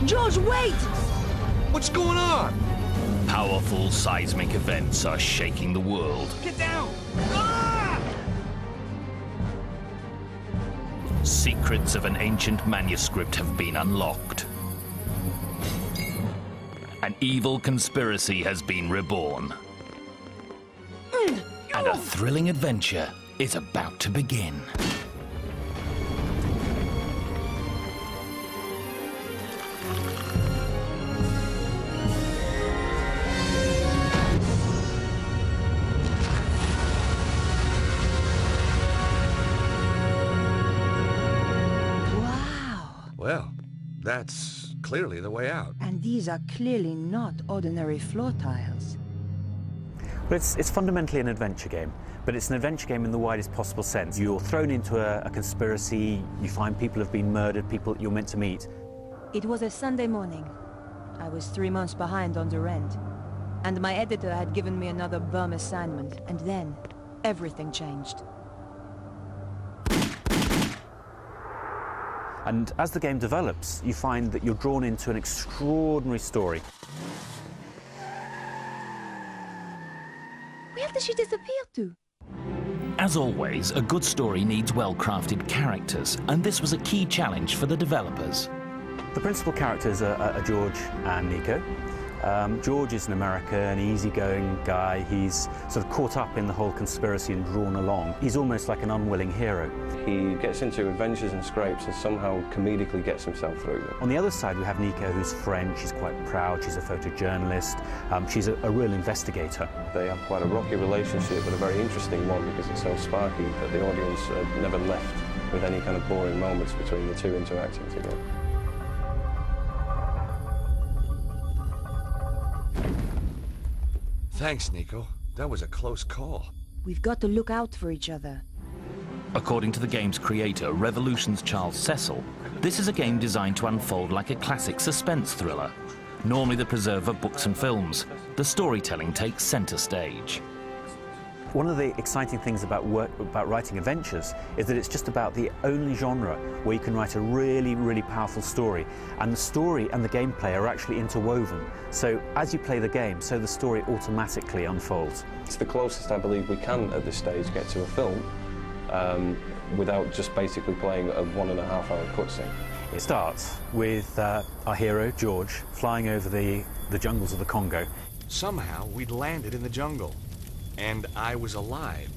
George, wait! What's going on? Powerful seismic events are shaking the world. Get down! Ah! Secrets of an ancient manuscript have been unlocked. An evil conspiracy has been reborn. And a thrilling adventure is about to begin. Well, that's clearly the way out. And these are clearly not ordinary floor tiles. Well, it's fundamentally an adventure game, but it's an adventure game in the widest possible sense. You're thrown into a conspiracy, you find people have been murdered, people that you're meant to meet. It was a Sunday morning. I was 3 months behind on the rent. And my editor had given me another bum assignment, and then everything changed. And as the game develops, you find that you're drawn into an extraordinary story. Where did she disappear to? As always, a good story needs well-crafted characters, and this was a key challenge for the developers. The principal characters are George and Nico. George is an American, easygoing guy. He's sort of caught up in the whole conspiracy and drawn along. He's almost like an unwilling hero. He gets into adventures and scrapes and somehow comedically gets himself through them. On the other side, we have Nico, who's French. She's quite proud. She's a photojournalist. She's a real investigator. They have quite a rocky relationship, but a very interesting one because it's so sparky that the audience are never left with any kind of boring moments between the two interacting together. Thanks, Nico. That was a close call. We've got to look out for each other. According to the game's creator, Revolution's Charles Cecil, this is a game designed to unfold like a classic suspense thriller. Normally the preserve of books and films, the storytelling takes center stage. One of the exciting things about writing adventures is that it's just about the only genre where you can write a really, really powerful story. And the story and the gameplay are actually interwoven. So as you play the game, so the story automatically unfolds. It's the closest I believe we can at this stage get to a film without just basically playing a 1.5-hour cutscene. It starts with our hero, George, flying over the jungles of the Congo. Somehow we'd landed in the jungle. And I was alive.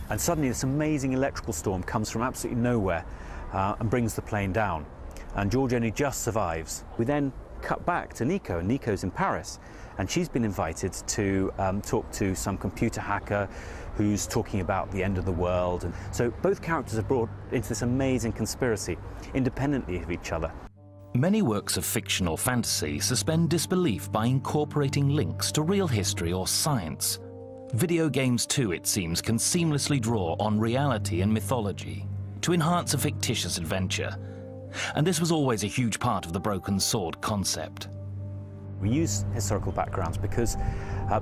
And suddenly this amazing electrical storm comes from absolutely nowhere and brings the plane down. And George only just survives. We then cut back to Nico, and Nico's in Paris. And she's been invited to talk to some computer hacker who's talking about the end of the world. And so both characters are brought into this amazing conspiracy, independently of each other. Many works of fiction or fantasy suspend disbelief by incorporating links to real history or science. Video games too, it seems, can seamlessly draw on reality and mythology to enhance a fictitious adventure. And this was always a huge part of the Broken Sword concept. We use historical backgrounds because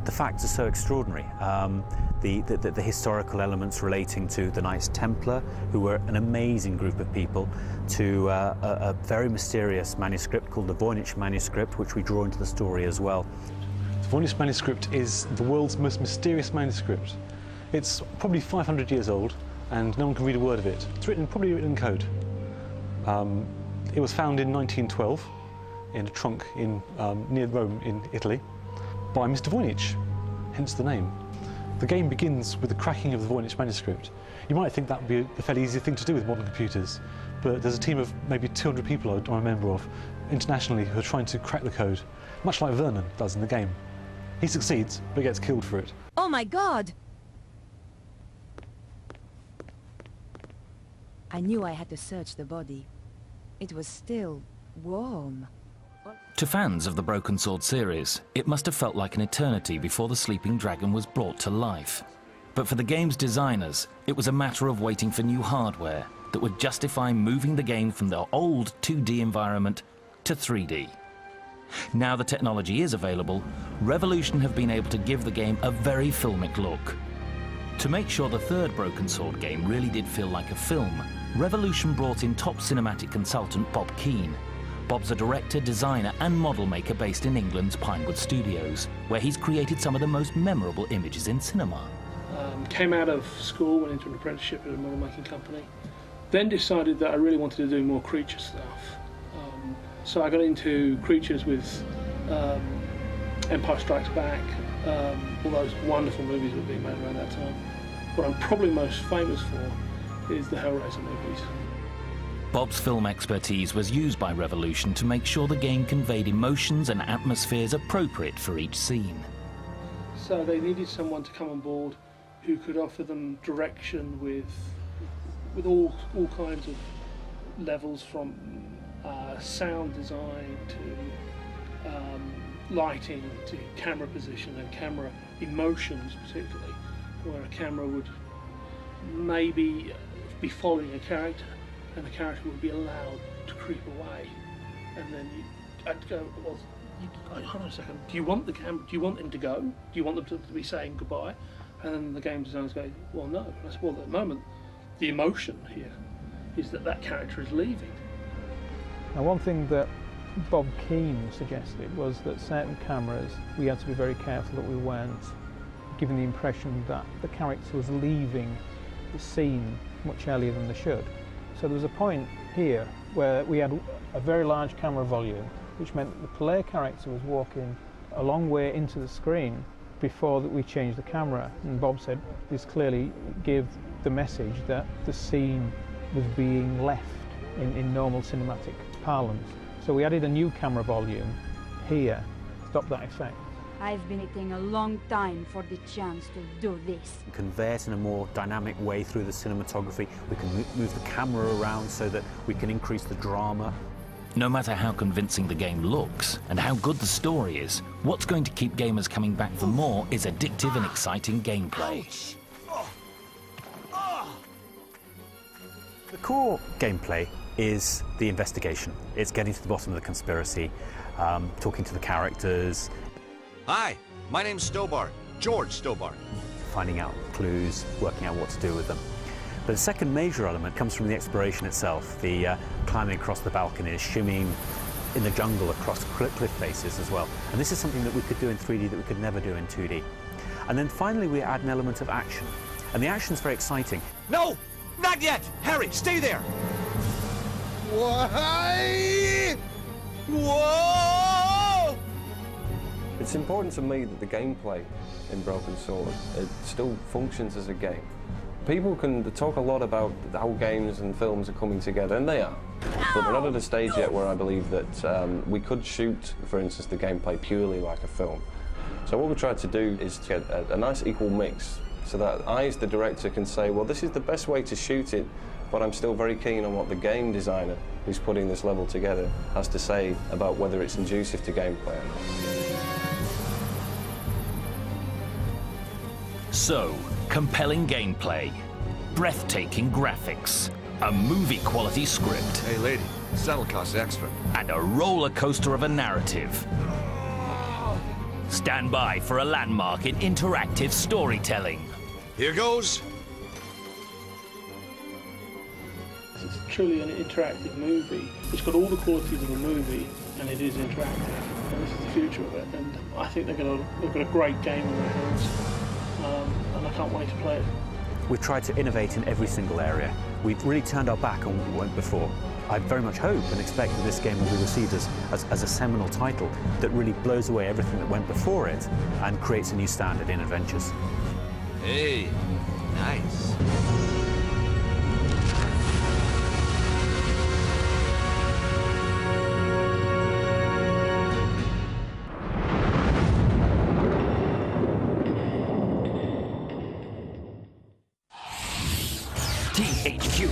the facts are so extraordinary. The historical elements relating to the Knights Templar, who were an amazing group of people, to a very mysterious manuscript called the Voynich manuscript, which we draw into the story as well. The Voynich manuscript is the world's most mysterious manuscript. It's probably 500 years old, and no one can read a word of it. It's probably written in code. It was found in 1912 in a trunk near Rome in Italy by Mr. Voynich, hence the name. The game begins with the cracking of the Voynich manuscript. You might think that would be a fairly easy thing to do with modern computers, but there's a team of maybe 200 people I'm a member of internationally who are trying to crack the code, much like Vernon does in the game. He succeeds, but gets killed for it. Oh my God! I knew I had to search the body. It was still warm. To fans of the Broken Sword series, it must have felt like an eternity before the sleeping dragon was brought to life. But for the game's designers, it was a matter of waiting for new hardware that would justify moving the game from the old 2D environment to 3D. Now the technology is available, Revolution have been able to give the game a very filmic look. To make sure the third Broken Sword game really did feel like a film, Revolution brought in top cinematic consultant Bob Keane. Bob's a director, designer and model maker based in England's Pinewood Studios, where he's created some of the most memorable images in cinema. Came out of school, went into an apprenticeship at a model making company, then decided that I really wanted to do more creature stuff. So I got into creatures with Empire Strikes Back, all those wonderful movies that were being made around that time. What I'm probably most famous for is the Hellraiser movies. Bob's film expertise was used by Revolution to make sure the game conveyed emotions and atmospheres appropriate for each scene. So they needed someone to come on board who could offer them direction with all kinds of levels, from sound design to lighting to camera position and camera emotions, particularly, where a camera would maybe be following a character and the character would be allowed to creep away, and then I'd go, well, hold on a second, do you want the camera, do you want them to go? Do you want them to be saying goodbye? And then the game designers go, well, no. And I said, well, at the moment, the emotion here is that that character is leaving. Now, one thing that Bob Keane suggested was that certain cameras, we had to be very careful that we weren't giving the impression that the character was leaving the scene much earlier than they should. So there was a point here where we had a very large camera volume, which meant that the player character was walking a long way into the screen before that we changed the camera. And Bob said this clearly gave the message that the scene was being left in normal cinematic parlance. So we added a new camera volume here to stop that effect. I've been waiting a long time for the chance to do this. Convey it in a more dynamic way through the cinematography. We can move the camera around so that we can increase the drama. No matter how convincing the game looks and how good the story is, what's going to keep gamers coming back for more is addictive and exciting gameplay. The core gameplay is the investigation. It's getting to the bottom of the conspiracy, talking to the characters. Hi, my name's Stobart, George Stobart. Finding out clues, working out what to do with them. But the second major element comes from the exploration itself, the climbing across the balconies, shimmying in the jungle across cliff faces as well. And this is something that we could do in 3D that we could never do in 2D. And then finally we add an element of action. And the action's very exciting. No, not yet. Harry, stay there. Why? Whoa! It's important to me that the gameplay in Broken Sword, it still functions as a game. People can talk a lot about how games and films are coming together, and they are. But we're not at a stage yet where I believe that we could shoot, for instance, the gameplay purely like a film. So what we tried to do is to get a nice equal mix, so that I, as the director, can say, well, this is the best way to shoot it, but I'm still very keen on what the game designer who's putting this level together has to say about whether it's conducive to gameplay or not. So, compelling gameplay, breathtaking graphics, a movie-quality script. Hey, lady, saddle costs extra. And a roller coaster of a narrative. Stand by for a landmark in interactive storytelling. Here goes. It's truly an interactive movie. It's got all the qualities of a movie, and it is interactive. And this is the future of it. And I think they've got a great game in their hands. And I can't wait to play it. We've tried to innovate in every single area. We've really turned our back on what went before. I very much hope and expect that this game will be received as a seminal title that really blows away everything that went before it and creates a new standard in adventures. Hey, nice. THQ.